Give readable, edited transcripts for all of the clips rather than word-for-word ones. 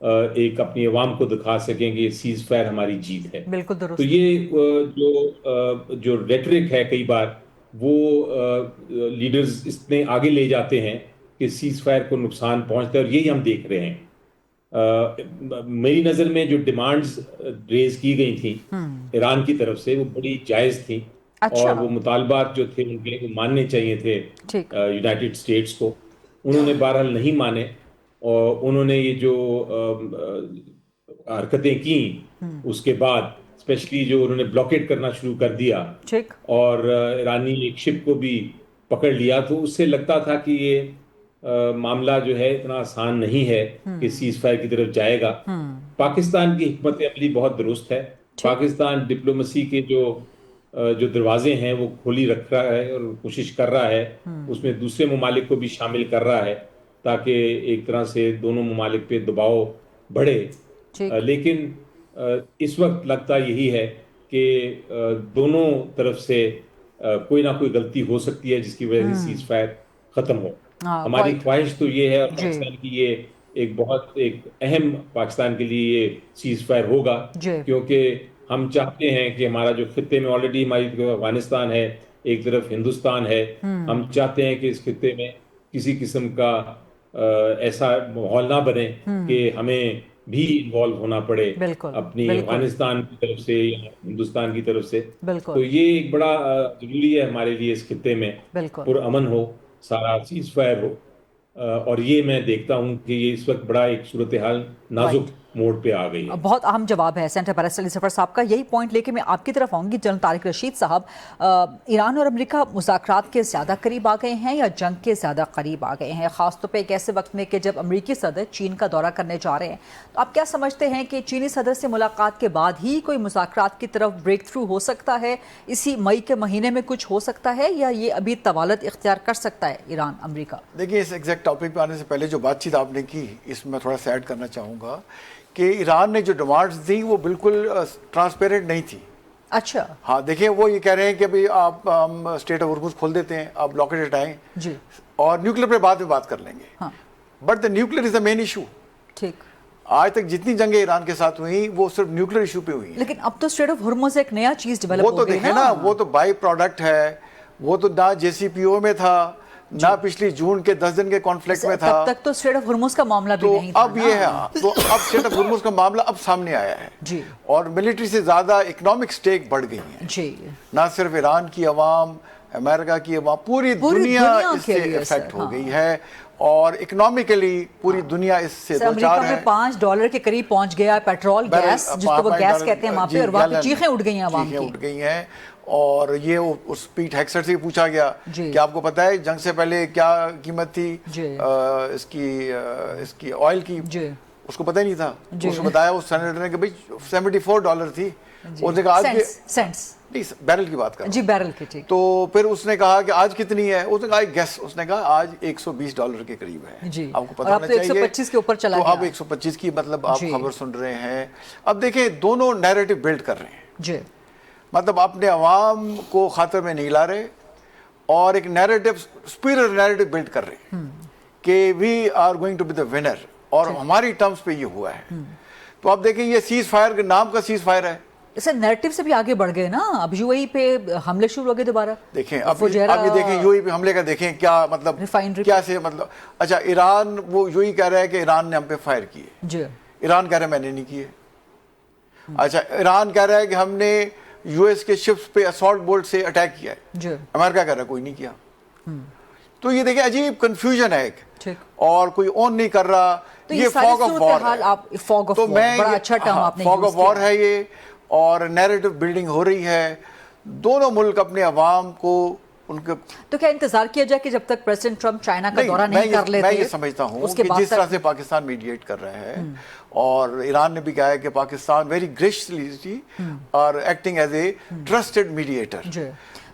ایک اپنی عوام کو دکھا سکیں کہ سیز فائر ہماری جیت ہے. بالکل درست. تو یہ جو ریٹرک ہے کئی بار وہ لیڈرز اتنے آگے لے جاتے ہیں کہ سیز فائر کو نقصان پہنچتا ہے، اور یہی ہم دیکھ رہے ہیں. میری نظر میں جو ڈیمانڈز ریز کی گئی تھیں ایران کی طرف سے وہ بڑی جائز تھیں. اور وہ مطالبات جو تھے ان کے وہ ماننے چاہیے تھے یونائٹڈ اسٹیٹس کو. انہوں نے بہرحال نہیں مانے، اور انہوں نے یہ جو حرکتیں کیں اس کے بعد اسپیشلی جو انہوں نے بلاکیٹ کرنا شروع کر دیا اور ایرانی ایک شپ کو بھی پکڑ لیا، تو اس سے لگتا تھا کہ یہ معاملہ جو ہے اتنا آسان نہیں ہے کہ سیز فائر کی طرف جائے گا. پاکستان کی حکمت عملی بہت درست ہے. پاکستان ڈپلومیسی کے جو دروازے ہیں وہ کھولی رکھ رہا ہے اور کوشش کر رہا ہے، اس میں دوسرے ممالک کو بھی شامل کر رہا ہے تاکہ ایک طرح سے دونوں ممالک پہ دباؤ بڑھے. لیکن اس وقت لگتا یہی ہے کہ دونوں طرف سے کوئی نہ کوئی غلطی ہو سکتی ہے جس کی وجہ سے سیز فائر ختم ہو. ہماری خواہش تو یہ ہے، اور پاکستان کی یہ ایک اہم پاکستان کے لیے یہ سیز فائر ہوگا، کیونکہ ہم چاہتے ہیں کہ ہمارا جو خطے میں آلریڈی ہماری افغانستان ہے، ایک طرف ہندوستان ہے، ہم چاہتے ہیں کہ اس خطے میں کسی قسم کا ایسا ماحول نہ بنے کہ ہمیں بھی انوالو ہونا پڑے اپنی افغانستان کی طرف سے یا ہندوستان کی طرف سے. تو یہ ایک بڑا ضروری ہے ہمارے لیے اس خطے میں پرامن ہو، سارا سیز فائر ہو. اور یہ میں دیکھتا ہوں کہ یہ اس وقت بڑا ایک صورتحال نازک موڈ پہ آ گئی ہے. بہت اہم جواب ہے سینٹر بیرسٹر علی ظفر صاحب کا. یہی پوائنٹ لے کے میں آپ کی طرف آؤں گی. جنرل طارق رشید صاحب، ایران اور امریکہ مذاکرات کے زیادہ قریب آ گئے ہیں یا جنگ کے زیادہ قریب آ گئے ہیں، خاص طور پہ ایک ایسے وقت میں کہ جب امریکی صدر چین کا دورہ کرنے جا رہے ہیں؟ تو آپ کیا سمجھتے ہیں کہ چینی صدر سے ملاقات کے بعد ہی کوئی مذاکرات کی طرف بریک تھرو ہو سکتا ہے، اسی مئی کے مہینے میں کچھ ہو سکتا ہے، یا یہ ابھی طوالت اختیار کر سکتا ہے ایران امریکہ؟ دیکھیے، اس ایگزیکٹ ٹاپک پہ آنے سے پہلے جو بات چیت آپ نے کی اس میں تھوڑا سا ایڈ کرنا چاہوں گا کہ ایران نے جو ڈیمانڈز دی وہ بالکل ٹرانسپیرنٹ نہیں تھی. اچھا. ہاں دیکھیں، وہ یہ کہہ رہے ہیں کہ ابھی آپ ہم اسٹیٹ آف ہرمز کھول دیتے ہیں، آپ بلاکیٹ ہٹائیں اور نیوکلیر پہ بعد میں بات کر لیں گے. But the nuclear is the main issue. ٹھیک. آج تک جتنی جنگیں ایران کے ساتھ ہوئی وہ صرف نیوکلیر ایشو پہ ہوئی ہیں. لیکن اب تو اسٹریٹ آف ہرمز ایک نیا چیز ڈیولپ ہو گئی. وہ تو دیکھیں نا، وہ تو بائی پروڈکٹ ہے، وہ تو نہ جے سی پی او میں تھا، نہ پچھلی جون کے 10 دن کے کانفلکٹ میں تھا. تب تک تو اسٹریٹ آف ہرمز کا معاملہ بھی نہیں تھا. اب یہ ہے، تو اب اسٹریٹ آف ہرمز کا معاملہ اب سامنے آیا ہے، اور ملٹری سے زیادہ اکنامک سٹیک بڑھ گئی ہیں. نہ صرف ایران کی عوام، امریکہ کی عوام، پوری دنیا اس سے افیکٹ ہو گئی ہے، اور اکنامکلی پوری دنیا اس سے دو چار ہے. امریکہ میں $5 کے قریب پہنچ گیا پیٹرول، گیس جس کو وہ گیس کہتے ہیں وہاں پہ، اور وہاں پہ چیخیں اٹھ گئی ہیں عوام کی. اٹھ گئی ہیں. اور یہ اس پیٹ ہیکسٹ سے پوچھا گیا کہ آپ کو پتا ہے جنگ سے پہلے کیا قیمت تھی اس کی آئل کی؟ اس کو پتہ ہی نہیں تھا. اس کو بتایا اس سینیٹر نے کہ بھئی $74 تھی. اس نے کہا آج بیرل کی بات کر رہا ہوں. بیرل کی. ٹھیک. تو پھر اس نے کہا کہ آج کتنی ہے؟ اس نے کہا گیس، اس نے کہا آج $120 کے قریب ہے. آپ کو پتہ ہونا چاہیے. 125 کے اوپر چلا گیا. تو اب 125 کی مطلب آپ خبر سن رہے ہیں. اب دیکھیں دونوں نیریٹو بلڈ کر رہے ہیں. مطلب اپنے عوام کو خاطر میں نہیں لا رہے، اور ایک نیریٹو، سپیریئر نیریٹو بلڈ کر رہے ہیں کہ we are going to be the winner, اور ہماری ٹرمز پہ یہ ہوا ہے. تو آپ دیکھیں یہ سیز فائر کے نام کا سیز فائر ہے. اسے نیریٹو سے بھی آگے بڑھ گئے نا. اب یو اے ای پہ حملے شروع ہو گئے دوبارہ. دیکھیں اب یہ دیکھیں یو اے ای پہ حملے کا دیکھیں کیا مطلب، کیا سے مطلب. اچھا ایران، وہ یو اے کہہ رہا ہے کہ ایران نے ہم پہ فائر کیے. ایران کہہ رہا ہے میں نے نہیں کیے. اچھا ایران کہہ رہا ہے کہ ہم نے یو ایس کے شپس پہ اسالٹ بولٹ سے اٹیک کیا ہے. امریکہ کہہ رہا ہے کوئی نہیں کیا. تو یہ دیکھیں عجیب کنفیوژن ہے ایک، اور کوئی اون نہیں کر رہا. یہ فاگ آف وار ہے. تو میں فاگ آف وار ہے یہ، اور نیریٹو بلڈنگ ہو رہی ہے. دونوں ملک اپنے عوام کو ان کے. تو کیا انتظار کیا جائے کہ جب تک پریزیڈنٹ ٹرمپ چائنا کا دورہ نہیں کر لیتے؟ میں یہ سمجھتا ہوں کہ جس طرح سے پاکستان میڈیٹ کر رہا ہے، اور ایران نے بھی کہا ہے کہ پاکستان ویری گریسفلی اور acting as a trusted mediator.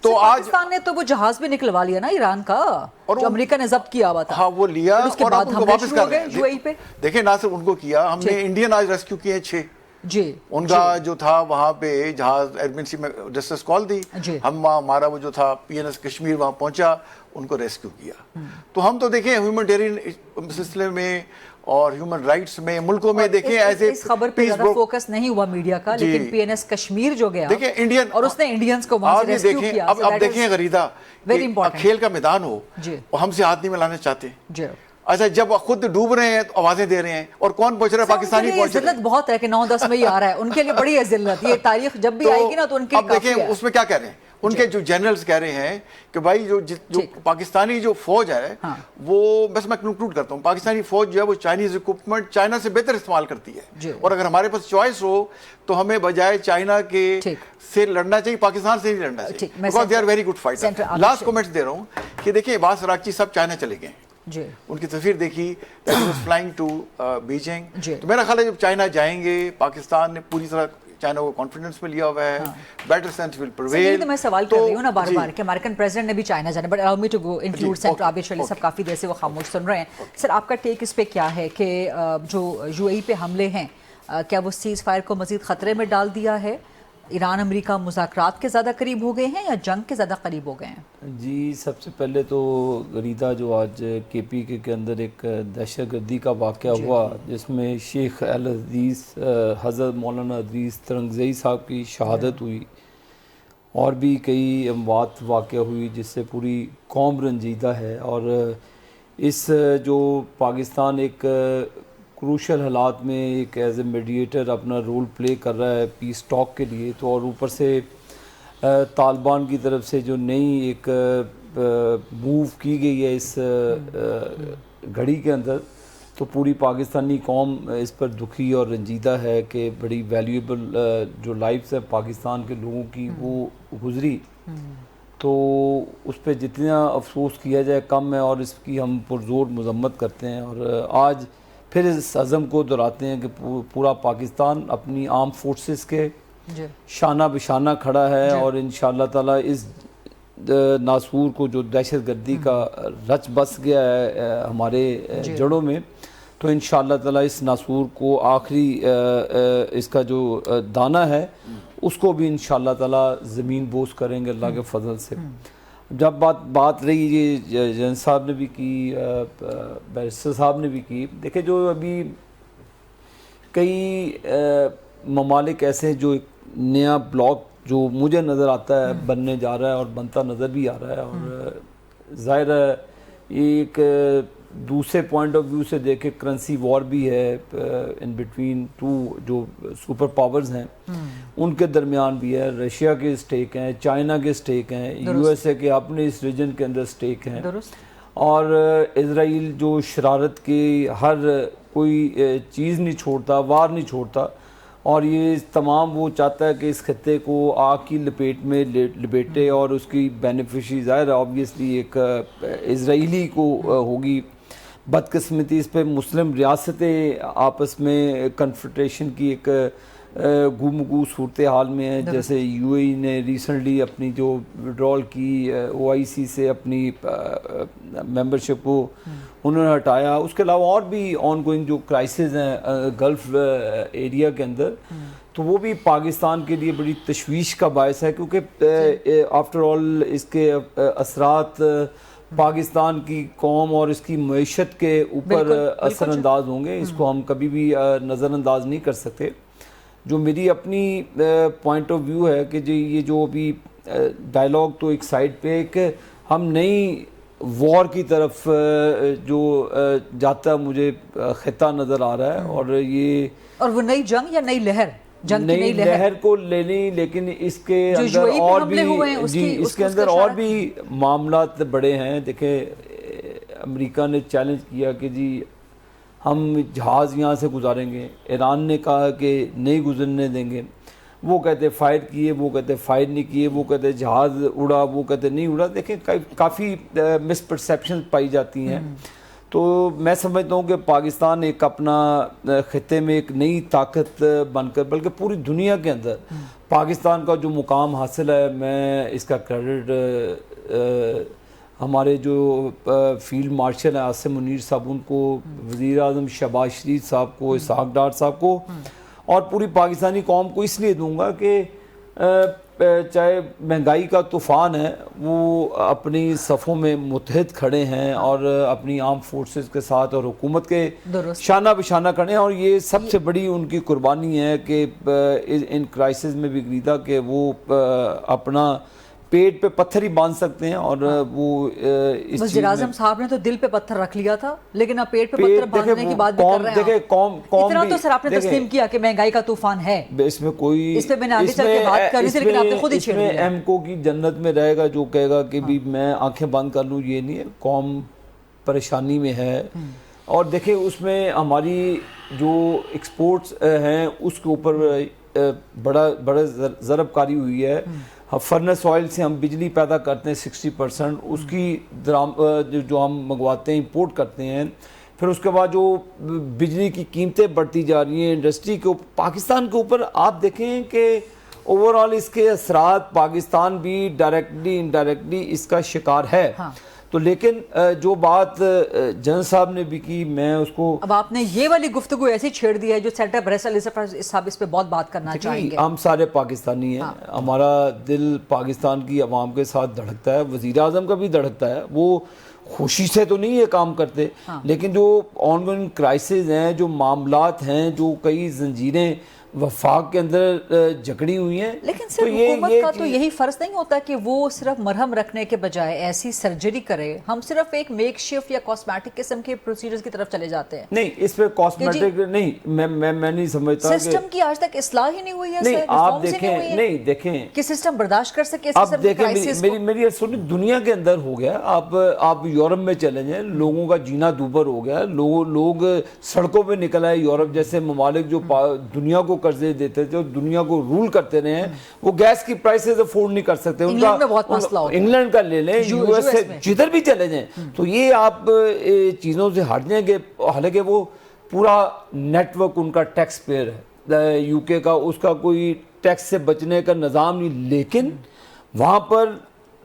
تو آج پاکستان نے تو وہ جہاز بھی نکلوا لیا نا ایران کا، جو امریکہ نے ضبط کیا ہوا تھا. ہاں وہ لیا، اور ان کو واپس کر گئے یو اے ای پہ. دیکھیں نہ صرف ان کو کیا، ہم نے انڈین آج ریسکیو کیے 6. ان کا جو تھا وہاں پہ جہاز ایمرجنسی میں ڈسٹریس کال دی، ہم ہمارا وہ جو تھا پی این ایس کشمیر وہاں پہنچا، ان کو ریسکیو کیا. تو ہم تو دیکھیں ہیومینٹیرین سلسلے میں اور ہیومن رائٹس میں ملکوں میں دیکھیں ایسے اس خبر پہ زیادہ فوکس نہیں ہوا میڈیا کا، لیکن پی این ایس کشمیر جو گیا دیکھیں انڈین اور اس نے انڈینز کو وہاں سے ریسکیو کیا. اب دیکھیں غریدہ کھیل کا میدان ہو اور ہم سے ہاتھ نہیں ملانا چاہتے. اچھا جب خود ڈوب رہے ہیں تو آوازیں دے رہے ہیں اور کون پہنچ رہا ہے؟ پاکستانی پہنچ رہے ہیں. ذلت بہت ہے کہ 9-10 میں ہی آ رہا ہے، ان کے لیے بڑی ہے ذلت. یہ تاریخ جب بھی آئے گی نا تو ان کے لیے کافی ہے. اب دیکھیں اس میں کیا کہہ رہے ہیں ان کے جو جنرلز کہہ رہے ہیں کہ بھائی جو پاکستانی جو فوج ہے وہ، بس میں کنکلوڈ کرتا ہوں، پاکستانی فوج جو ہے وہ چائنیز اکوپمنٹ چائنا سے بہتر استعمال کرتی ہے، اور اگر ہمارے پاس چوائس ہو تو ہمیں بجائے چائنا کے سے لڑنا چاہیے، پاکستان سے نہیں لڑنا چاہیے، because they are very good fighter. Last comments دے رہا ہوں کہ دیکھیں عباس راکچی صاحب چائنا چلے گئے، ان کی تصویر دیکھی that he was flying to Beijing. تو میرا خیال ہے جب چائنا جائیں گے، پاکستان نے پوری طرح چائنا کو کانفیڈنس میں لیا ہوا ہے، بیٹر سینس ول پریویل. تو میں سوال کر رہی ہوں نا بار بار کہ امریکن پریزیڈنٹ نے بھی چائنا جانا، but allow me to go include senator Abid شلی صاحب کافی دیر سے وہ خاموش سن رہے ہیں. سر آپ کا ٹیک اس پہ کیا ہے کہ جو یو اے ای پہ حملے ہیں کیا وہ سیز فائر کو مزید خطرے میں ڈال دیا ہے؟ ایران امریکہ مذاکرات کے زیادہ قریب ہو گئے ہیں یا جنگ کے زیادہ قریب ہو گئے ہیں؟ جی سب سے پہلے تو غریدہ جو آج کے پی کے اندر ایک دہشت گردی کا واقعہ ہوا جس میں شیخ الحدیث حضرت مولانا ادریس ترنگزئی صاحب کی شہادت ہوئی، اور بھی کئی اموات واقع ہوئی جس سے پوری قوم رنجیدہ ہے. اور اس جو پاکستان ایک کروشل حالات میں ایک ایز اے میڈیٹر اپنا رول پلے کر رہا ہے پیس ٹاک کے لیے، تو اور اوپر سے طالبان کی طرف سے جو نئی ایک موو کی گئی ہے اس گھڑی کے اندر، تو پوری پاکستانی قوم اس پر دکھی اور رنجیدہ ہے کہ بڑی ویلیوبل جو لائفز ہے پاکستان کے لوگوں کی وہ گزری. تو اس پہ جتنا افسوس کیا جائے کم ہے، اور اس کی ہم پرزور مذمت کرتے ہیں. اور آج پھر اس عزم کو دہراتے ہیں کہ پورا پاکستان اپنی آرم فورسز کے شانہ بشانہ کھڑا ہے، اور انشاءاللہ تعالیٰ اس ناسور کو جو دہشت گردی کا رچ بس گیا ہے ہمارے جڑوں میں، تو انشاءاللہ تعالیٰ اس ناسور کو آخری اس کا جو دانہ ہے اس کو بھی انشاءاللہ تعالیٰ زمین بوس کریں گے اللہ کے فضل سے. جب بات رہی یہ جن صاحب نے بھی کی، بیرسٹر صاحب نے بھی کی، دیکھیں جو ابھی کئی ممالک ایسے ہیں جو ایک نیا بلاک جو مجھے نظر آتا ہے بننے جا رہا ہے اور بنتا نظر بھی آ رہا ہے، اور ظاہر ہے ایک دوسرے پوائنٹ آف ویو سے دیکھے کرنسی وار بھی ہے ان بٹوین ٹو جو سپر پاورز ہیں ان کے درمیان بھی ہے. رشیا کے اسٹیک ہیں، چائنا کے اسٹیک ہیں، یو ایس اے کے اپنے اس ریجن کے اندر اسٹیک ہیں، اور اسرائیل جو شرارت کی ہر کوئی چیز نہیں چھوڑتا، وار نہیں چھوڑتا، اور یہ تمام وہ چاہتا ہے کہ اس خطے کو آگ کی لپیٹ میں لپیٹے، اور اس کی بینیفیشری ظاہر آبویسلی ایک اسرائیلی کو ہوگی. بدقسمتی اس پہ مسلم ریاستیں آپس میں کنفرنٹیشن کی ایک گفتگو صورتحال میں ہے، جیسے یو اے ای نے ریسنٹلی اپنی جو وڈرال کی او آئی سی سے اپنی ممبرشپ کو انہوں نے ہٹایا. اس کے علاوہ اور بھی آن گوئنگ جو کرائسز ہیں گلف ایریا کے اندر، تو وہ بھی پاکستان کے لیے بڑی تشویش کا باعث ہے، کیونکہ آفٹر آل اس کے اثرات پاکستان کی قوم اور اس کی معیشت کے اوپر اثر انداز ہوں گے. اس کو ہم کبھی بھی نظر انداز نہیں کر سکتے. جو میری اپنی پوائنٹ آف ویو ہے کہ جی یہ جو ابھی ڈائلاگ تو ایک سائڈ پہ ایک ہم نئی وار کی طرف جو جاتا مجھے خطہ نظر آ رہا ہے، اور وہ نئی جنگ یا نئی لہر، جنگ کی نئی لہر کو لینی، لیکن اس کے اندر اور بھی اس کے اندر اور بھی معاملات بڑے ہیں. دیکھیں امریکہ نے چیلنج کیا کہ جی ہم جہاز یہاں سے گزاریں گے، ایران نے کہا کہ نہیں گزرنے دیں گے، وہ کہتے فائر کیے، وہ کہتے فائر نہیں کیے، وہ کہتے جہاز اڑا، وہ کہتے نہیں اڑا. دیکھیں کافی مس پرسیپشن پائی جاتی ہیں. تو میں سمجھتا ہوں کہ پاکستان ایک اپنا خطے میں ایک نئی طاقت بن کر، بلکہ پوری دنیا کے اندر پاکستان کا جو مقام حاصل ہے، میں اس کا کریڈٹ ہمارے جو فیلڈ مارشل ہیں عاصم منیر صاحب ان کو، وزیر اعظم شہباز شریف صاحب کو، اسحاق ڈار صاحب کو، اور پوری پاکستانی قوم کو اس لیے دوں گا کہ چاہے مہنگائی کا طوفان ہے وہ اپنی صفوں میں متحد کھڑے ہیں اور اپنی آرم فورسز کے ساتھ اور حکومت کے شانہ بشانہ کھڑے ہیں، اور یہ سب سے بڑی ان کی قربانی ہے کہ ان کرائسس میں بھی غریدہ کہ وہ اپنا پیٹ پہ پتھر ہی باندھ سکتے ہیں، اور وہ وزیر اعظم صاحب نے تو دل پہ پتھر رکھ لیا تھا لیکن اب پیٹ پہ پتھر باندھنے کی بات بھی کر رہے ہیں. اتنا تو سر آپ نے تسلیم کیا کہ مہنگائی کا طوفان ہے، اس میں کوئی اس پہ میں نے آگے چل کے بات کر رہی تھی لیکن آپ نے خود ہی چھیڑ دیا. ایم کو کی جنت میں رہے گا جو کہے گا کہ بھی میں آنکھیں بند کر لوں، یہ نہیں ہے. قوم پریشانی میں ہے، اور دیکھیں اس میں ہماری جو ایکسپورٹس ہیں اس کے اوپر بڑا ضرب کاری ہوئی ہے. فرنس آئل سے ہم بجلی پیدا کرتے ہیں 60%، اس کی جو ہم منگواتے ہیں امپورٹ کرتے ہیں، پھر اس کے بعد جو بجلی کی قیمتیں بڑھتی جا رہی ہیں انڈسٹری کے اوپر، پاکستان کے اوپر آپ دیکھیں کہ اوور آل اس کے اثرات پاکستان بھی ڈائریکٹلی انڈائریکٹلی اس کا شکار ہے. تو لیکن جو بات جنرل صاحب نے بھی کی، میں اس کو اب آپ نے یہ والی گفتگو ایسی چھیڑ دی ہے جو سینٹر بریسل صاحب اس پہ بہت بات کرنا چاہیں گے. ہم سارے پاکستانی ہیں، ہمارا دل پاکستان کی عوام کے ساتھ دھڑکتا ہے، وزیر اعظم کا بھی دھڑکتا ہے. وہ خوشی سے تو نہیں یہ کام کرتے، لیکن جو آن گوئنگ کرائسس ہیں، جو معاملات ہیں، جو کئی زنجیریں وفاق کے اندر جکڑی ہوئی ہیں، لیکن صرف حکومت کا تو یہی فرض نہیں ہوتا کہ وہ صرف مرہم رکھنے کے بجائے ایسی سرجری کرے. ہم صرف ایک میک شفٹ یا کاسمیٹک قسم کے پروسیجرز کی طرف چلے جاتے ہیں. نہیں، اس پہ کاسمیٹک نہیں، میں نہیں سمجھتا سسٹم کی آج تک اصلاح ہی نہیں ہوئی ہے. نہیں آپ دیکھیں، نہیں دیکھیں کہ سسٹم برداشت کر سکے. آپ دیکھیں میری سنی دنیا کے اندر ہو گیا. آپ یورپ میں چلے جائیں، لوگوں کا جینا دوبر ہو گیا. لوگ سڑکوں پہ نکل آئے. یورپ جیسے ممالک جو دنیا کو قرضے دیتے تھے اور دنیا کو رول کرتے رہے ہیں، وہ گیس کی پرائسز افورڈ نہیں کر سکتے. انگلینڈ میں بہت مسئلہ ہوتا ہے، انگلینڈ کا لے لیں، یو ایس سے جدھر بھی چلے جائیں. تو یہ آپ چیزوں سے ہٹ جائیں گے. حالانکہ وہ پورا نیٹ ورک ان کا ٹیکس پیئر ہے، یو کے کا، اس کا کوئی ٹیکس سے بچنے کا نظام نہیں. لیکن وہاں پر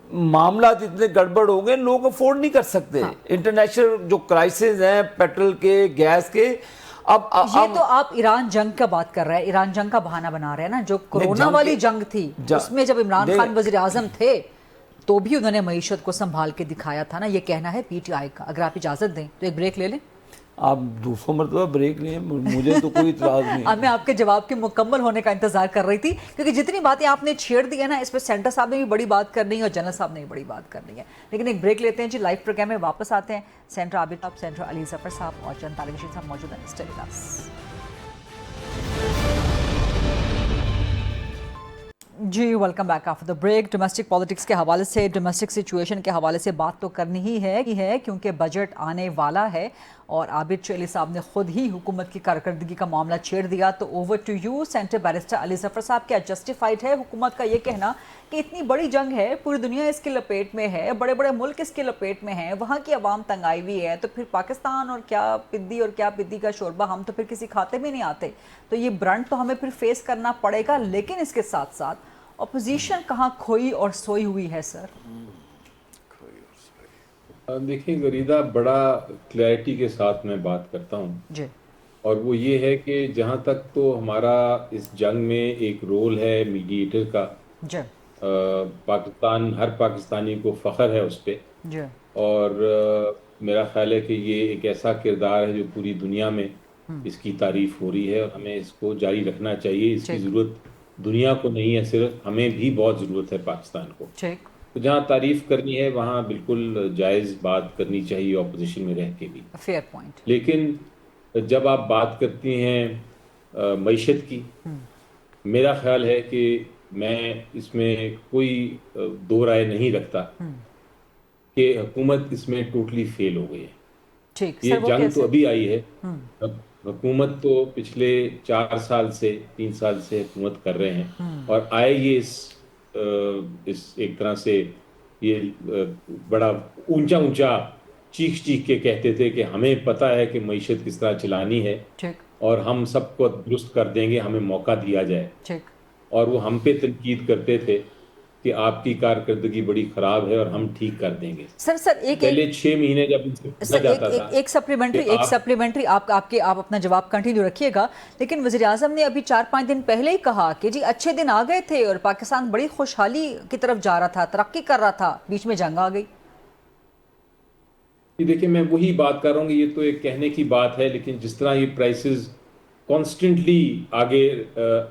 معاملات اتنے گڑبڑ ہو گئے، لوگ افورڈ نہیں کر سکتے. انٹرنیشنل جو کرائسس ہیں پیٹرول کے، گیس کے. اب یہ تو آپ ایران جنگ کا بات کر رہے ہیں، ایران جنگ کا بہانہ بنا رہے ہیں نا. جو کورونا والی جنگ تھی اس میں جب عمران خان وزیر اعظم تھے تو بھی انہوں نے معیشت کو سنبھال کے دکھایا تھا نا. یہ کہنا ہے پی ٹی آئی کا. اگر آپ اجازت دیں تو ایک بریک لے لیں. آپ 200 مرتبہ بریک لیں، مجھے تو کوئی اعتراض نہیں. میں آپ کے جواب کے مکمل ہونے کا انتظار کر رہی تھی، کیونکہ جتنی باتیں آپ نے چھیڑ دی ہیں نا، اس پہ سینٹر صاحب نے بھی بڑی بات کرنی ہے اور جنرل صاحب نے بھی بڑی بات کرنی ہے. لیکن ایک بریک لیتے ہیں جی. لائیو پروگرام میں واپس آتے ہیں. سینٹر عابد صاحب، سینٹر علی ظفر صاحب اور چند طالب علم صاحب موجود ہیں. Stay with us. جی welcome back after the break. Domestic politics کے حوالے سے، ڈومیسٹک سچویشن کے حوالے سے بات تو کرنی ہی ہے کیونکہ بجٹ آنے والا ہے اور عابد چوہلی صاحب نے خود ہی حکومت کی کارکردگی کا معاملہ چھیڑ دیا. تو over to you senator barrister Ali Zafar صاحب. کیا جسٹیفائڈ ہے حکومت کا یہ کہنا کہ اتنی بڑی جنگ ہے، پوری دنیا اس کی لپیٹ میں ہے، بڑے بڑے ملک اس کی لپیٹ میں ہیں، وہاں کی عوام تنگ آئی ہوئی ہے، تو پھر پاکستان اور کیا پدی اور کیا پدی کا شوربہ، ہم تو پھر کسی کھاتے میں نہیں آتے. تو یہ برنٹ تو ہمیں پھر فیس کرنا پڑے گا. لیکن اس کے ساتھ ساتھ اپوزیشن کہاں کھوئی اور سوئی ہوئی ہے سر؟ دیکھیں غریدہ، بڑا کلیئرٹی کے ساتھ میں بات کرتا ہوں جی، اور وہ یہ ہے کہ جہاں تک تو ہمارا اس جنگ میں ایک رول ہے میڈیٹر کا، جی پاکستان، ہر پاکستانی کو فخر ہے اس پہ. جی، اور میرا خیال ہے کہ یہ ایک ایسا کردار ہے جو پوری دنیا میں اس کی تعریف ہو رہی ہے اور ہمیں اس کو جاری رکھنا چاہیے. اس کی ضرورت دنیا کو نہیں ہے صرف، ہمیں بھی بہت ضرورت ہے پاکستان کو. تو جہاں تعریف کرنی ہے وہاں بالکل جائز بات کرنی چاہیے اپوزیشن میں رہ کے بھی. Fair point. لیکن جب آپ بات کرتی ہیں معیشت کی، میرا خیال ہے کہ میں اس میں کوئی دو رائے نہیں رکھتا کہ حکومت اس میں ٹوٹلی فیل ہو گئی ہے. یہ جنگ تو ابھی آئی ہے، حکومت تو پچھلے 4 سال سے 3 سال سے حکومت کر رہے ہیں اور آئے یہ اس ایک طرح سے یہ بڑا اونچا چیخ کے کہتے تھے کہ ہمیں پتہ ہے کہ معیشت کس طرح چلانی ہے اور ہم سب کو درست کر دیں گے، ہمیں موقع دیا جائے. اور وہ ہم پہ تنقید کرتے تھے کہ آپ کی کارکردگی بڑی خراب ہے اور ہم ٹھیک کر دیں گے. سر ایک پہلے 6 مہینے جب ان سے پوچھا جاتا تھا ایک سپلیمنٹری آپ اپنا جواب کنٹینیو رکھیے گا، لیکن وزیر اعظم نے ابھی 4-5 دن پہلے ہی کہا کہ جی اچھے دن آ گئے تھے اور پاکستان بڑی خوشحالی کی طرف جا رہا تھا، ترقی کر رہا تھا، بیچ میں جنگ آ گئی. دیکھیں میں وہی بات کر رہا ہوں کہ یہ تو ایک کہنے کی بات ہے، لیکن جس طرح یہ پرائسز کانسٹنٹلی آگے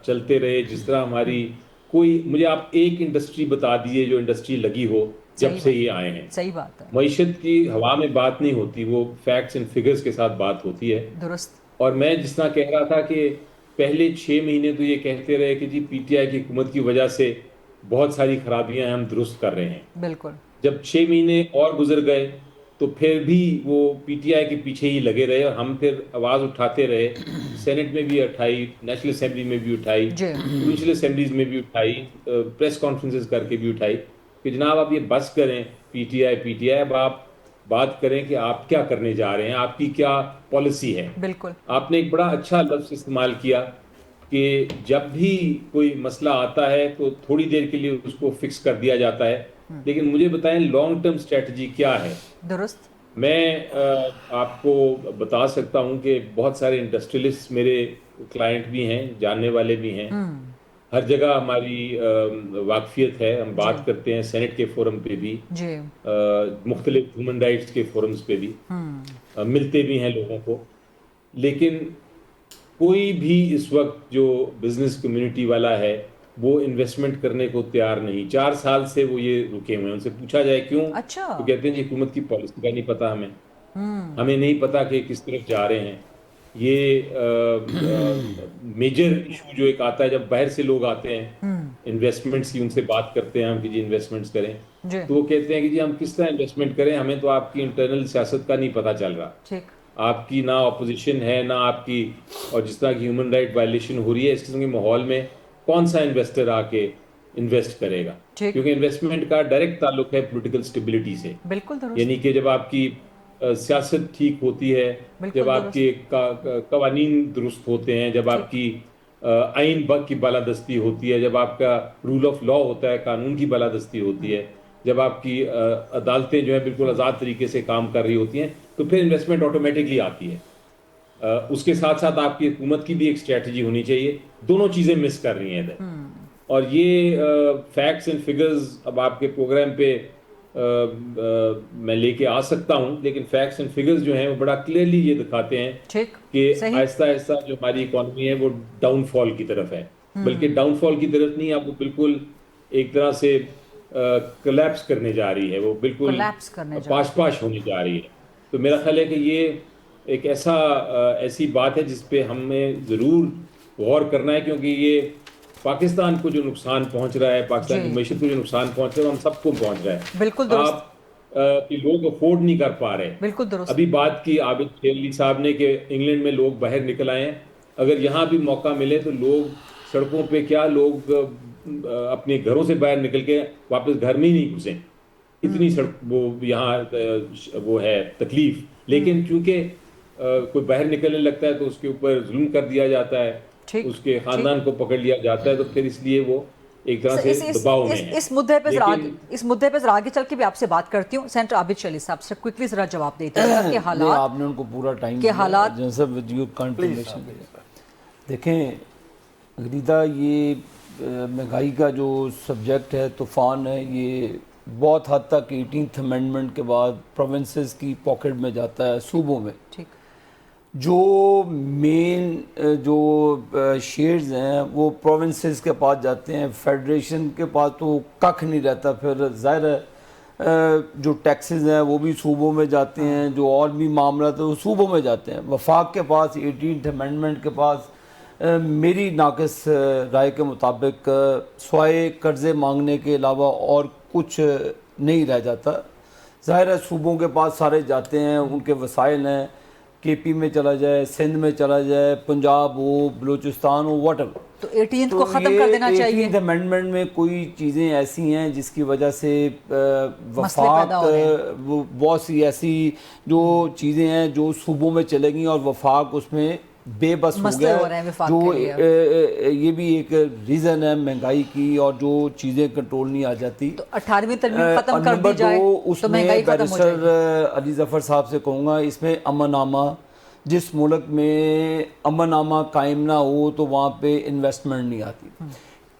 چلتے رہے، جس طرح ہماری مجھے آپ ایک انڈسٹری بتا دیجئے جو انڈسٹری لگی ہو جب سے یہ آئے ہیں. صحیح بات ہے. معیشت کی ہوا میں بات نہیں ہوتی، وہ فیکٹس اینڈ فگرز کے ساتھ بات ہوتی ہے. درست. اور میں جس طرح کہہ رہا تھا کہ پہلے 6 مہینے تو یہ کہتے رہے کہ جی پی ٹی آئی کی حکومت کی وجہ سے بہت ساری خرابیاں ہم درست کر رہے ہیں. بالکل. جب 6 مہینے اور گزر گئے تو پھر بھی وہ پی ٹی آئی کے پیچھے ہی لگے رہے اور ہم پھر آواز اٹھاتے رہے. سینٹ میں بھی اٹھائی، نیشنل اسمبلی میں بھی اٹھائی، پروونشل اسمبلیز میں بھی اٹھائی، پریس کانفرنسز کر کے بھی اٹھائی کہ جناب آپ یہ بس کریں پی ٹی آئی. اب آپ بات کریں کہ آپ کیا کرنے جا رہے ہیں، آپ کی کیا پالیسی ہے. بالکل. آپ نے ایک بڑا اچھا لفظ استعمال کیا کہ جب بھی کوئی مسئلہ آتا ہے تو تھوڑی دیر کے لیے اس کو فکس کر دیا جاتا ہے، لیکن مجھے بتائیں لانگ ٹرم اسٹریٹجی کیا ہے. درست. میں آپ کو بتا سکتا ہوں کہ بہت سارے انڈسٹریلسٹ میرے کلائنٹ بھی ہیں، جاننے والے بھی ہیں. ہر جگہ ہماری واقفیت ہے، ہم بات کرتے ہیں سینٹ کے فورم پہ بھی، مختلف ہیومن رائٹس کے فورمز پہ بھی ملتے بھی ہیں لوگوں کو. لیکن کوئی بھی اس وقت جو بزنس کمیونٹی والا ہے وہ انویسٹمنٹ کرنے کو تیار نہیں. 4 سال سے وہ یہ رکے ہوئے ہیں. ان سے پوچھا جائے کیوں، تو کہتے ہیں جی حکومت کی پالیسی کا نہیں پتا، ہمیں نہیں پتا کہ کس طرف جا رہے ہیں. یہ میجر ایشو جو ایک آتا ہے جب باہر سے لوگ آتے ہیں انویسٹمنٹس کی، ان سے بات کرتے ہیں ہم کہ جی انویسٹمنٹس کریں، تو وہ کہتے ہیں کہ جی ہم کس طرح انویسٹمنٹ کریں، ہمیں تو آپ کی انٹرنل سیاست کا نہیں پتا چل رہا. آپ کی نہ اپوزیشن ہے نہ آپ کی، اور جس طرح کی ہیومن رائٹ وائلیشن ہو رہی ہے اس قسم کے ماحول میں کون سا انویسٹر آ کے انویسٹ کرے گا. کیونکہ انویسٹمنٹ کا ڈائریکٹ تعلق ہے پولیٹیکل سٹیبلٹی سے. یعنی کہ جب آپ کی سیاست ٹھیک ہوتی ہے، جب آپ کے قوانین درست ہوتے ہیں، جب آپ کی آئین کی بالادستی ہوتی ہے، جب آپ کا رول آف لا ہوتا ہے، قانون کی بالادستی ہوتی ہے، جب آپ کی عدالتیں جو ہیں بالکل آزاد طریقے سے کام کر رہی ہوتی ہیں، تو پھر انویسٹمنٹ آٹومیٹکلی آتی ہے. اس کے ساتھ ساتھ آپ کی حکومت کی بھی ایک اسٹریٹجی ہونی چاہیے. دونوں چیزیں مس کر رہی ہیں ادھر. اور یہ فیکٹس اینڈ فگرز اب آپ کے پروگرام پہ میں لے کے آ سکتا ہوں، لیکن فیکٹس اینڈ فگرز جو ہیں وہ بڑا کلیئرلی یہ دکھاتے ہیں کہ آہستہ آہستہ جو ہماری اکانومی ہے وہ ڈاؤن فال کی طرف ہے. بلکہ ڈاؤن فال کی طرف نہیں، آپ کو بالکل ایک طرح سے کلیپس کرنے جا رہی ہے، وہ بالکل پاش ہونے جا رہی ہے. تو میرا خیال ہے کہ یہ ایک ایسی بات ہے جس پہ ہمیں ضرور غور کرنا ہے، کیونکہ یہ پاکستان کو جو نقصان پہنچ رہا ہے، پاکستان کی معیشت کو جو نقصان پہنچ رہا ہے، ہم سب کو پہنچ رہا ہے. بالکل درست. آپ لوگ افورڈ نہیں کر پا رہے. بالکل درست. ابھی بات کی عابد شیر علی صاحب نے کہ انگلینڈ میں لوگ باہر نکل آئے ہیں. اگر یہاں بھی موقع ملے تو لوگ سڑکوں پہ کیا، لوگ اپنے گھروں سے باہر نکل کے واپس گھر میں ہی نہیں گھسیں، اتنی وہ یہاں وہ ہے تکلیف. لیکن چونکہ کوئی باہر نکلنے لگتا ہے تو اس کے اوپر ظلم کر دیا جاتا ہے، اس کے خاندان کو پکڑ لیا جاتا ہے، تو پھر اس لیے وہ ایک طرح سے دباؤ میں ہے. اس مدعے پہ ذرا آگے چل کے بھی آپ سے بات کرتی ہوں. سینٹر عابد شیر علی صاحب سے کوئکلی ذرا جواب دیتے ہیں کہ حالات، آپ نے ان کو پورا ٹائم کے حالات دیکھیں. غریدہ یہ مہنگائی کا جو سبجیکٹ ہے، طوفان ہے، یہ بہت حد تک 18th امینڈمنٹ کے بعد پروونسز کی پاکٹ میں جاتا ہے، صوبوں میں. جو مین جو شیئرز ہیں وہ پروونسز کے پاس جاتے ہیں، فیڈریشن کے پاس تو ککھ نہیں رہتا. پھر ظاہر ہے جو ٹیکسز ہیں وہ بھی صوبوں میں جاتے ہیں، جو اور بھی معاملات ہیں وہ صوبوں میں جاتے ہیں. وفاق کے پاس 18th امینڈمنٹ کے پاس میری ناقص رائے کے مطابق سوائے قرضے مانگنے کے علاوہ اور کچھ نہیں رہ جاتا. ظاہر ہے صوبوں کے پاس سارے جاتے ہیں، ان کے وسائل ہیں، کے پی میں چلا جائے، سندھ میں چلا جائے، پنجاب ہو، بلوچستان ہو، واٹ ایور. تو 18th کو ختم کر دینا چاہیے. 18th امینڈمنٹ میں کوئی چیزیں ایسی ہیں جس کی وجہ سے وفاق، بہت سی ایسی جو چیزیں ہیں جو صوبوں میں چلے گی اور وفاق اس میں بے بس ہو گیا ہے, جو یہ بھی ایک ریزن ہے مہنگائی کی, اور جو چیزیں کنٹرول نہیں آ جاتی. تو 18ویں ترمیم ختم کر دی جائے تو مہنگائی ختم ہو جائے گی. بیرسٹر علی ظفر صاحب سے کہوں گا, اس میں امن نامہ, جس ملک میں امن نامہ قائم نہ ہو تو وہاں پہ انویسٹمنٹ نہیں آتی.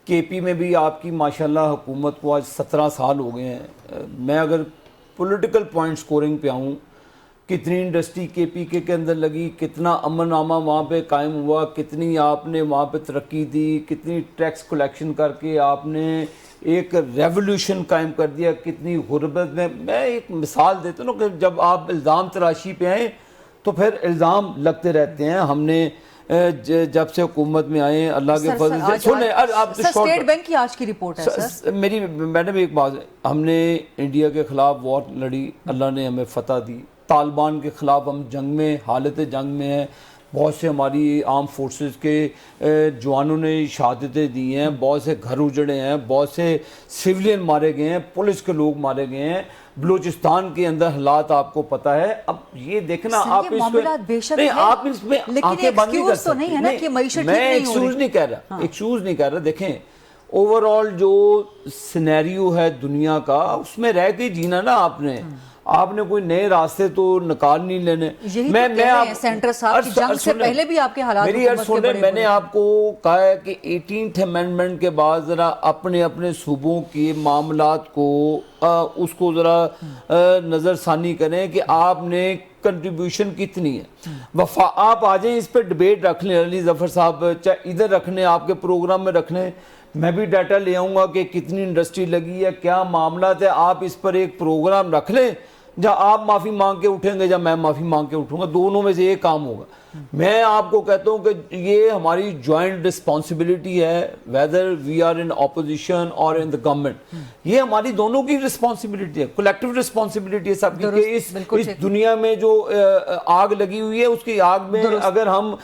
کے پی میں بھی آپ کی ماشاءاللہ حکومت کو آج 17 سال ہو گئے ہیں. میں اگر پولیٹیکل پوائنٹ سکورنگ پہ آؤں, کتنی انڈسٹری کے پی کے اندر لگی, کتنا امن نامہ وہاں پہ قائم ہوا, کتنی آپ نے وہاں پہ ترقی دی, کتنی ٹیکس کلیکشن کر کے آپ نے ایک ریولوشن قائم کر دیا, کتنی غربت میں. میں ایک مثال دیتا ہوں کہ جب آپ الزام تراشی پہ آئیں تو پھر الزام لگتے رہتے ہیں. ہم نے جب سے حکومت میں آئے اللہ کے فضل سے, سنیں آپ اسٹیٹ بینک کی آج کی رپورٹ ہے سر, میں نے بھی ایک بات, ہم نے انڈیا کے خلاف وار لڑی, اللہ نے ہمیں فتح دی. طالبان کے خلاف ہم جنگ میں, حالت جنگ میں ہیں. بہت سے ہماری آرم فورسز کے جوانوں نے شہادتیں دی ہیں, بہت سے گھر اجڑے ہیں, بہت سے سویلین مارے گئے ہیں, پولیس کے لوگ مارے گئے ہیں. بلوچستان کے اندر حالات آپ کو پتہ ہے. اب یہ دیکھنا آپ اس میں نہیں, آپ اس میں آنکھیں بند نہیں کر سکتے. میں ایکسکیوز نہیں کہہ رہا, ایکسکیوز نہیں کہہ رہا. دیکھیں اوور آل جو سینیریو ہے دنیا کا, اس میں رہ کے جینا نا آپ نے کوئی نئے راستے تو نکال نہیں لینے. سینٹر صاحب کی جنگ سے پہلے بھی آپ کے حالات میری عرض سنیں, میں نے آپ کو کہا ہے کہ 18th امینڈمنٹ کے بعد ذرا اپنے اپنے صوبوں کے معاملات کو اس کو ذرا نظر ثانی کریں کہ آپ نے کنٹریبیوشن کتنی ہے. آپ آ جائیں اس پہ ڈیبیٹ رکھ لیں, علی ظفر صاحب چاہے ادھر رکھنے, آپ کے پروگرام میں رکھنے, میں بھی ڈیٹا لے آؤں گا کہ کتنی انڈسٹری لگی ہے, کیا معاملات ہے. آپ اس پر ایک پروگرام رکھ لیں, جہاں آپ معافی مانگ کے اٹھیں گے یا میں معافی مانگ کے اٹھوں گا, دونوں میں سے یہ کام ہوگا. میں آپ کو کہتا ہوں کہ یہ ہماری جوائنٹ رسپانسبلٹی ہے, whether we are in opposition اور ان دا گورنمنٹ. یہ ہماری دونوں کی رسپانسبلٹی ہے, کولیکٹیو رسپانسبلٹی ہے سب کی, کہ اس دنیا میں جو آگ لگی ہوئی ہے اس کی آگ میں اگر ہم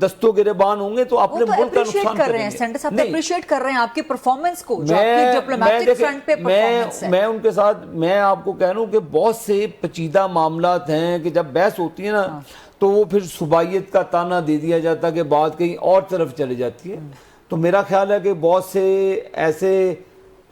دستوں گریبان ہوں گے تو اپنے ملک کا نقصان کریں گے. سینٹر صاحب اپریشیٹ کر رہے ہیں آپ کی پرفارمنس کو, جو آپ کی ڈپلومیٹک فرنٹ پہ پرفارمنس ہے. میں ان کے ساتھ, میں آپ کو کہہ رہا ہوں کہ بہت سے پیچیدہ معاملات ہیں کہ جب بحث ہوتی ہے نا تو وہ پھر صوبائیت کا تانا دے دیا جاتا ہے کہ بات کہیں اور طرف چلی جاتی ہے. تو میرا خیال ہے کہ بہت سے ایسے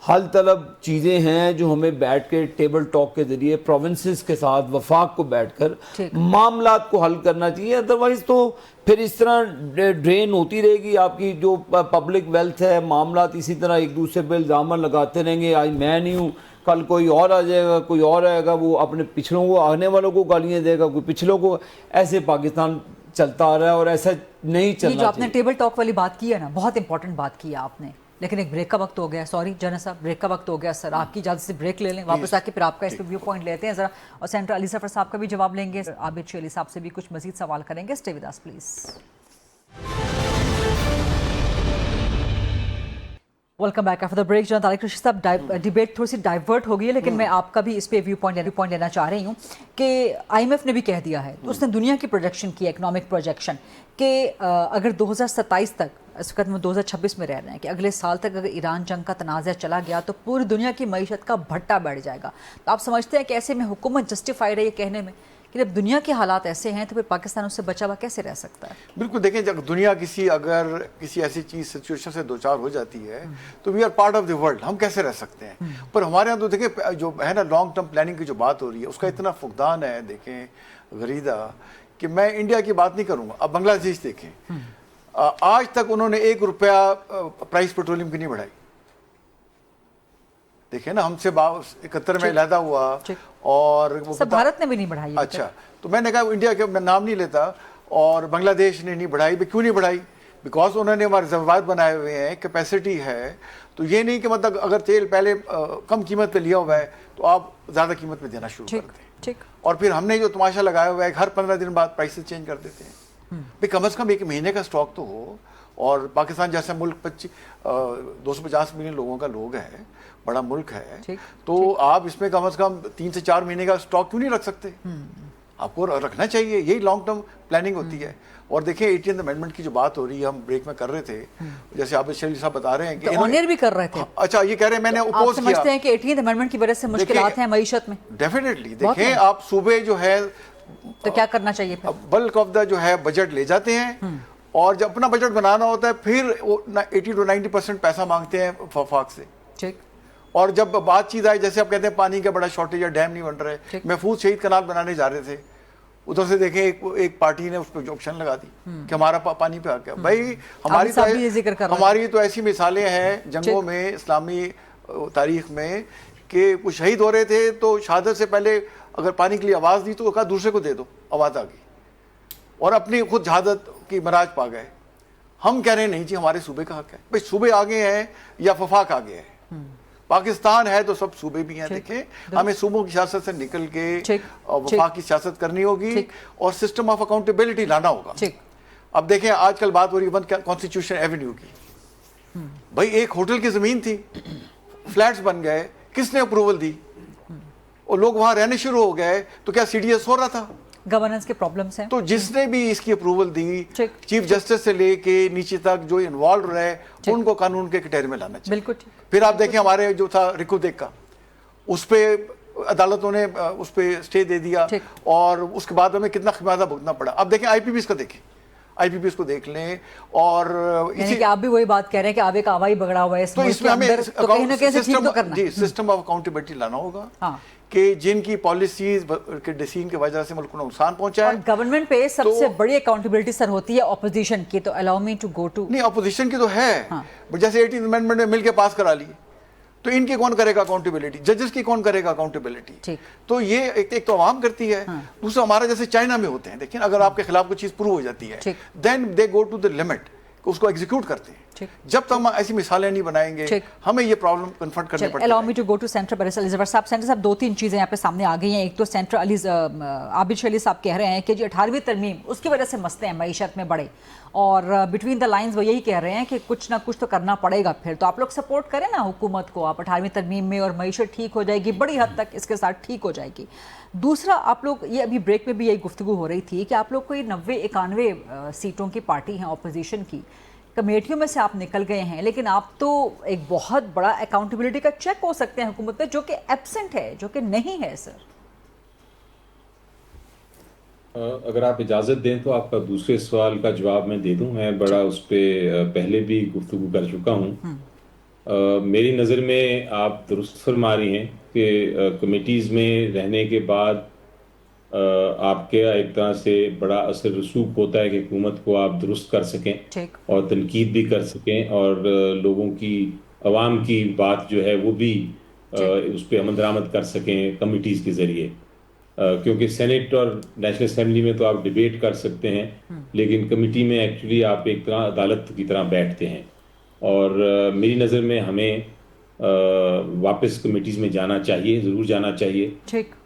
حل طلب چیزیں ہیں جو ہمیں بیٹھ کے ٹیبل ٹاک کے ذریعے پروونسز کے ساتھ وفاق کو بیٹھ کر معاملات کو حل کرنا چاہیے. ادروائز تو پھر اس طرح ڈرین ہوتی رہے گی آپ کی جو پبلک ویلتھ ہے, معاملات اسی طرح ایک دوسرے پہ الزام لگاتے رہیں گے. آج میں نہیں ہوں, کل کوئی اور آ جائے گا, کوئی اور آئے گا, وہ اپنے پچھلوں کو, آنے والوں کو گالیاں دے گا, کوئی پچھلوں کو. ایسے پاکستان چلتا آ رہا ہے اور ایسا نہیں چلنا چاہیے. جو آپ نے ٹیبل ٹاک والی بات کی ہے نا, بہت امپورٹنٹ بات کی ہے آپ نے, لیکن ایک بریک کا وقت ہو گیا. سوری جنرل صاحب, بریک کا وقت ہو گیا سر. آپ کی اجازت سے بریک لے لیں, واپس آ کے پھر آپ کا اس پہ ویو پوائنٹ لیتے ہیں ذرا, اور سینٹر علی ظفر صاحب کا بھی جواب لیں گے, عابد شیلی صاحب سے بھی کچھ مزید سوال کریں گے. Stay with us please. Welcome back after the break. جناب طارق رشید صاحب, ڈیبیٹ تھوڑی سی ڈائیورٹ ہو گئی ہے, لیکن میں آپ کا بھی اس پہ ویو پوائنٹ لینا چاہ رہی ہوں کہ آئی ایم ایف نے بھی کہہ دیا ہے, اس نے دنیا کی پروجیکشن کی, اکنامک پروجیکشن, کہ اگر 2027 تک, اس وقت ہم 2026 میں رہ رہے ہیں, کہ اگلے سال تک اگر ایران جنگ کا تنازع چلا گیا تو پوری دنیا کی معیشت کا بھٹا بیٹھ جائے گا. تو آپ سمجھتے ہیں کہ ایسے میں حکومت جسٹیفائڈ ہے یہ کہنے میں کہ جب دنیا کے حالات ایسے ہیں تو پھر پاکستان اس سے بچا ہوا کیسے رہ سکتا ہے؟ بالکل, دیکھیں جب دنیا اگر کسی ایسی چیز سچویشن سے دوچار ہو جاتی ہے تو we are part of the world, ہم کیسے رہ سکتے ہیں. پر ہمارے یہاں تو دیکھیں جو ہے نا لانگ ٹرم پلاننگ کی جو بات ہو رہی ہے اس کا اتنا فقدان ہے. دیکھیں غریدہ, کہ میں انڈیا کی بات نہیں کروں گا, اب بنگلہ دیش دیکھیں, آج تک انہوں نے ₹1 پرائز پیٹرولیم کی نہیں بڑھائی. دیکھیں نا, ہم سے 71 میں علیحدہ ہوا اور بھارت نے بھی نہیں بڑھائی. اچھا, تو میں نے کہا انڈیا کے میں نام نہیں لیتا, اور بنگلہ دیش نے نہیں بڑھائی. کیوں نہیں بڑھائی؟ بیکاز انہوں نے ہمارے ضوابط بنائے ہوئے ہیں, کیپیسٹی ہے. تو یہ نہیں کہ مطلب اگر تیل پہلے کم قیمت پہ لیا ہوا ہے تو آپ زیادہ قیمت پہ دینا شروع کر دیں. اور پھر ہم نے جو تماشا لگایا ہوا ہے ہر 15 دن بعد پرائسز چینج کر دیتے ہیں. بھائی کم از کم 1 مہینے کا اسٹاک تو ہو. اور پاکستان جیسا ملک 250 ملین لوگوں کا لوگ ہے, بڑا ملک ہے, تو آپ اس میں کم از کم 3 سے 4 مہینے کا اسٹاک کیوں نہیں رکھ سکتے؟ آپ کو رکھنا چاہیے. یہی لانگ ٹرم پلاننگ ہوتی ہے. اور دیکھیں 18th امینڈمنٹ کی جو بات ہو رہی ہے, ہم بریک میں کر رہے تھے, جیسے عابد شیلی صاحب بتا رہے ہیں کہ آنر بھی کر رہے تھے. اچھا, یہ کہہ رہے ہیں میں نے اپوز کیا. آپ سمجھتے ہیں کہ 18th امینڈمنٹ کی وجہ سے مشکلات ہیں معیشت میں؟ ڈیفینیٹلی. دیکھیں آپ صوبے جو ہے تو کیا کرنا چاہیے پھر؟ بلک آف دا جو ہے بجٹ لے جاتے ہیں اور جب اپنا بجٹ بنانا ہوتا ہے پھر 80 to 90% پیسہ مانگتے ہیں وفاق سے. ٹھیک. اور جب بات چیز آئی جیسے آپ کہتے ہیں پانی کا بڑا شارٹیج ہے, ڈیم نہیں بن رہے, محفوظ شہید کنال بنانے جا رہے تھے, ادھر سے دیکھیں ایک پارٹی نے اس پہ آپشن لگا دی کہ ہمارا پانی پہ آ گیا. بھائی ہماری تو ایسی مثالیں ہیں جنگوں میں اسلامی تاریخ میں کہ وہ شہید ہو رہے تھے تو شہادت سے پہلے اگر پانی کے لیے آواز دی تو کہا دوسرے کو دے دو, آواز آ گئی اور اپنی خود شہادت کی مراج پا گئے. ہم کہہ رہے ہیں نہیں جی ہمارے صوبے کا حق ہے. بھائی صوبے آگے ہیں یا وفاق آگے ہے؟ پاکستان ہے تو سب صوبے بھی ہیں. دیکھیں ہمیں صوبوں کی سیاست سے نکل کے وفاق کی سیاست کرنی ہوگی اور سسٹم آف اکاؤنٹیبلٹی لانا ہوگا. اب دیکھیں آج کل بات ہو رہی ہے کانسٹیٹیوشن ایونیو کی. بھائی ایک ہوٹل کی زمین تھی, فلیٹس بن گئے, کس نے اپروول دی اور لوگ وہاں رہنے شروع ہو گئے تو کیا سی ڈی ایس ہو رہا تھا؟ گورننس کے پرابلمز ہیں. تو جس نے بھی اس کی اپروول دی چیف جسٹس سے لے کے نیچے تک جو انوالو رہے ان کو قانون کے کٹہرے میں لانا چاہیے. بالکل. پھر آپ دیکھیں ہمارے جو تھا رکو دیک کا, اس پہ عدالتوں نے اس پہ اسٹے دے دیا اور اس کے بعد ہمیں کتنا خمیازہ بھگتنا پڑا. اب دیکھیں آئی پی پی ایس کا دیکھیں, آئی پی پی ایس کو دیکھ لیں. اور یعنی کہ آپ بھی وہی بات کہہ رہے ہیں کہ آپ ایک آوائی بگڑا ہوا ہے اس ملک کے اندر, تو کہیں نہ کہیں سے ٹھیک تو کرنا ہے. سسٹم آف اکاؤنٹیبلٹی لانا ہوگا کہ جن کی پالیسیز کے ڈیسیژن کی وجہ سے ملک کو نقصان پہنچا ہے. اور گورنمنٹ پہ سب سے بڑی اکاؤنٹیبلٹی سر ہوتی ہے اپوزیشن کی. تو الاؤ می ٹو گو ٹو. نہیں اپوزیشن کی تو ہے, جیسے 18th امینڈمنٹ میں مل کے پاس کرا لی تو ان کی کون کرے گا اکاؤنٹیبلٹی؟ ججز کی کون کرے گا اکاؤنٹیبلٹی؟ تو یہ ایک تو عوام کرتی ہے. دوسرا ہمارا جیسے چائنا میں ہوتے ہیں, دیکھیں اگر آپ کے خلاف کوئی چیز پروو ہو جاتی ہے دین دے گو ٹو دا لمٹ, اس کو ایگزیکیوٹ کرتے ہیں. جب تک ہم ایسی مثالیں نہیں بنائیں گے ہمیں یہ پرابلم کنفرنٹ کرنے پڑتے ہیں. Allow me to go to senator barrister Ali Zafar صاحب. سینٹر صاحب 2-3 چیزیں یہاں پہ سامنے آ گئی ہیں. ایک تو سینٹر عابد شاہ علی صاحب کہہ رہے ہیں کہ جی 18ویں ترمیم اس کی وجہ سے مسئلے ہیں معیشت میں بڑے, اور بٹوین دا لائنز وہ یہی کہہ رہے ہیں کہ کچھ نہ کچھ تو کرنا پڑے گا. پھر تو آپ لوگ سپورٹ کریں نا حکومت کو, آپ 18ویں ترمیم میں, اور معیشت ٹھیک ہو جائے گی, بڑی حد تک اس کے ساتھ ٹھیک ہو جائے گی. دوسرا آپ لوگ یہ ابھی بریک میں بھی یہی گفتگو ہو رہی تھی کہ آپ لوگ کوئی 90-91 سیٹوں کی پارٹی ہیں اپوزیشن کی, کمیٹیوں میں سے آپ نکل گئے ہیں, لیکن آپ تو ایک بہت بڑا اکاؤنٹیبلٹی کا چیک ہو سکتے ہیں حکومت میں, جو کہ ایبسنٹ ہے, جو کہ نہیں ہے سر. اگر آپ اجازت دیں تو آپ کا دوسرے سوال کا جواب میں دے دوں. میں بڑا اس پہ پہلے بھی گفتگو کر چکا ہوں. میری نظر میں آپ درست فرما رہی ہیں کہ کمیٹیز میں رہنے کے بعد آپ کے ایک طرح سے بڑا اثر رسوخ ہوتا ہے کہ حکومت کو آپ درست کر سکیں اور تنقید بھی کر سکیں, اور لوگوں کی, عوام کی بات جو ہے وہ بھی اس پہ عمل درآمد کر سکیں کمیٹیز کے ذریعے. کیونکہ سینٹ اور نیشنل اسمبلی میں تو آپ ڈیبیٹ کر سکتے ہیں, لیکن کمیٹی میں ایکچولی آپ ایک طرح عدالت کی طرح بیٹھتے ہیں. اور میری نظر میں ہمیں واپس کمیٹیز میں جانا چاہیے, ضرور جانا چاہیے.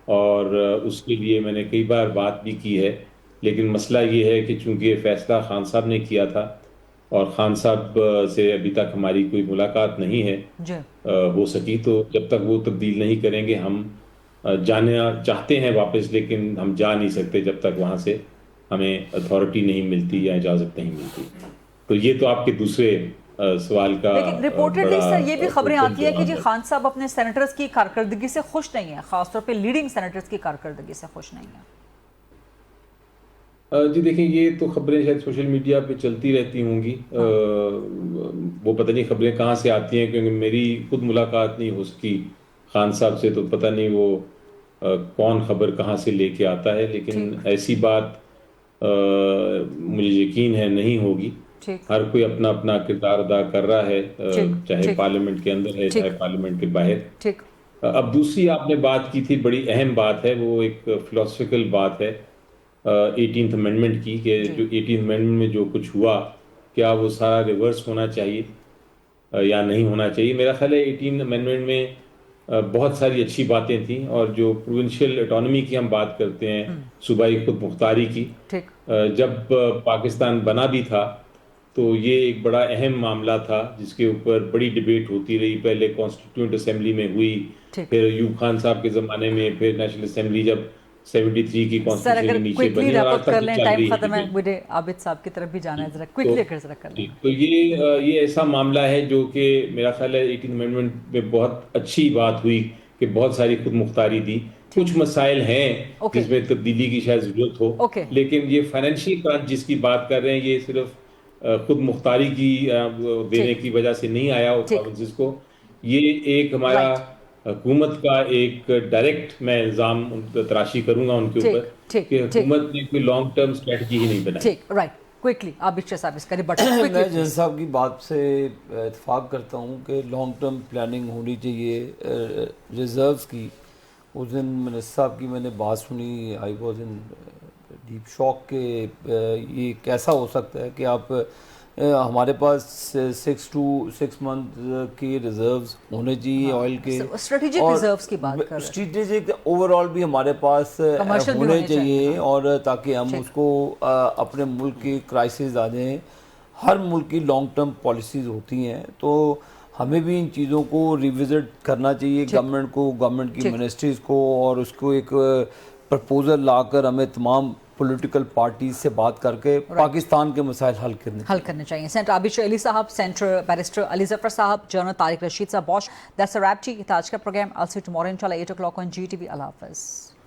اور اس کے لیے میں نے کئی بار بات بھی کی ہے, لیکن مسئلہ یہ ہے کہ چونکہ فیصلہ خان صاحب نے کیا تھا اور خان صاحب سے ابھی تک ہماری کوئی ملاقات نہیں ہے ہو سکی, تو جب تک وہ تبدیل نہیں کریں گے ہم جانا چاہتے ہیں واپس, لیکن ہم جا نہیں سکتے جب تک وہاں سے ہمیں اتھارٹی نہیں ملتی یا اجازت نہیں ملتی. تو یہ تو آپ کے دوسرے سوال کا. لیکن ریپورٹڈلی سر یہ بھی خبریں آتی ہیں کہ جی خان صاحب اپنے سینیٹرز کی کارکردگی سے خوش نہیں ہیں, خاص طور پہ لیڈنگ سینیٹرز کی کارکردگی سے خوش نہیں ہیں. جی دیکھیں یہ تو خبریں شاید سوشل میڈیا پہ چلتی رہتی ہوں گی, وہ پتہ نہیں خبریں کہاں سے آتی ہیں, کیونکہ میری خود ملاقات نہیں ہو سکی خان صاحب سے, تو پتہ نہیں وہ کون خبر کہاں سے لے کے آتا ہے. لیکن ایسی بات مجھے یقین ہے نہیں ہوگی. ہر کوئی اپنا اپنا کردار ادا کر رہا ہے, چاہے پارلیمنٹ کے اندر ہے چاہے پارلیمنٹ کے باہر. اب دوسری آپ نے بات کی تھی, بڑی اہم بات ہے, وہ ایک فلاسفیکل بات ہے 18th امینڈمنٹ کی, کہ جو 18th امینڈمنٹ میں جو کچھ ہوا کیا وہ سارا ریورس ہونا چاہیے یا نہیں ہونا چاہیے. میرا خیال ہے 18th امینڈمنٹ میں بہت ساری اچھی باتیں تھیں, اور جو پروونشل اٹانومی کی ہم بات کرتے ہیں, صوبائی خود مختاری کی, جب پاکستان بنا بھی تھا تو یہ ایک بڑا اہم معاملہ تھا جس کے اوپر بڑی ڈیبیٹ ہوتی رہی. پہلے کانسٹیٹیوئنٹ اسمبلی میں ہوئی, پھر ایوب خان صاحب کے زمانے میں, پھر نیشنل اسمبلی جب 73 کی کانسٹیٹیوشن کے نیچے بنی, اور آج تک چل رہی ہے. مجھے عابد صاحب کی طرف بھی جانا ہے, ذرا کوئکلی ذرا کر لیں. تو یہ ایسا معاملہ ہے جو کہ میرا خیال ہے 18th امینڈمنٹ میں بہت اچھی بات ہوئی کہ بہت ساری خود مختاری دی. کچھ مسائل ہیں جس میں تبدیلی کی شاید ضرورت ہو, لیکن یہ فائنینشیل کرنچ جس کی بات کر رہے ہیں یہ صرف خود مختاری کی دینے کی وجہ سے نہیں آیا پروونسز کو. یہ ایک ہمارا حکومت کا ایک ڈائریکٹ میں الزام تراشی کروں گا ان کے اوپر کہ حکومت نے کوئی لانگ ٹرم اسٹریٹجی ہی نہیں بنائی. میں جج صاحب کی بات سے اتفاق کرتا ہوں کہ لانگ ٹرم پلاننگ ہونی چاہیے ریزروز کی. اس دن منسٹر صاحب کی میں نے بات سنی, آئی واز ان ڈیپ شاک کہ یہ کیسا ہو سکتا ہے کہ آپ ہمارے پاس 6 to 6 month کی ریزروز ہونے چاہیے آئل کے, اسٹریٹجک ریزروز کی بات کر رہے ہیں, اسٹریٹجک اوور آل بھی ہمارے پاس ہونے چاہیے, اور تاکہ ہم اس کو اپنے ملک کی کرائسس آ جائیں. ہر ملک کی لانگ ٹرم پالیسیز ہوتی ہیں, تو ہمیں بھی ان چیزوں کو ریوزٹ کرنا چاہیے گورنمنٹ کو, گورنمنٹ کی منسٹریز کو, اور اس کو ایک پرپوزل لا کر ہمیں تمام پولیٹیکل پارٹیز سے بات کر کے پاکستان کے مسائل حل کرنے چاہیے. سینٹر عابد علی صاحب, سینٹر بیرسٹر علی ظفر صاحب, جنرل طارق رشید صاحب, واش. دیٹس ا ریپ جی. آج کا پروگرام. I'll see you tomorrow inshallah 8 o'clock on GTV. اللہ حافظ.